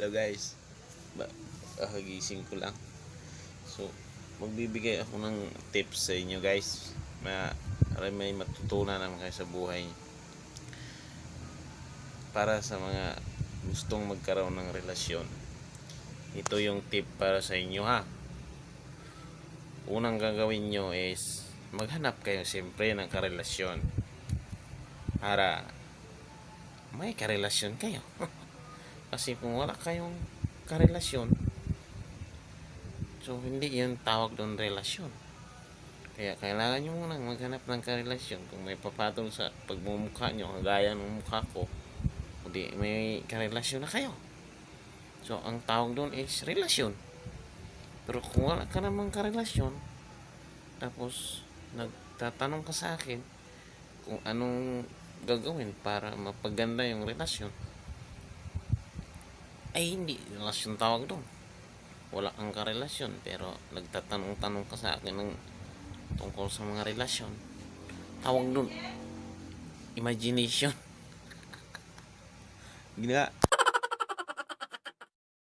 Hello guys, gising ko lang. So, magbibigay ako ng tips sa inyo guys. May matutunan naman kayo sa buhay. Para sa mga gustong magkaroon ng relasyon. Ito yung tip para sa inyo ha. Unang gagawin nyo is maghanap kayo siyempre ng karelasyon. Para may karelasyon kayo. Kasi kung wala kayong karelasyon, so hindi yun tawag doon relasyon. Kaya kailangan nyo munang maghanap ng karelasyon. Kung may papatol sa pagmumukha nyo, gaya ng mukha ko, hindi may karelasyon na kayo. So ang tawag doon is relasyon. Pero kung wala ka namang karelasyon, tapos nagtatanong ka sa akin kung anong gagawin para mapaganda yung relasyon, ay hindi relasyon tawag doon. Wala kang karelasyon pero nagtatanong-tanong ka sa akin ng tungkol sa mga relasyon, tawag doon imagination. Gina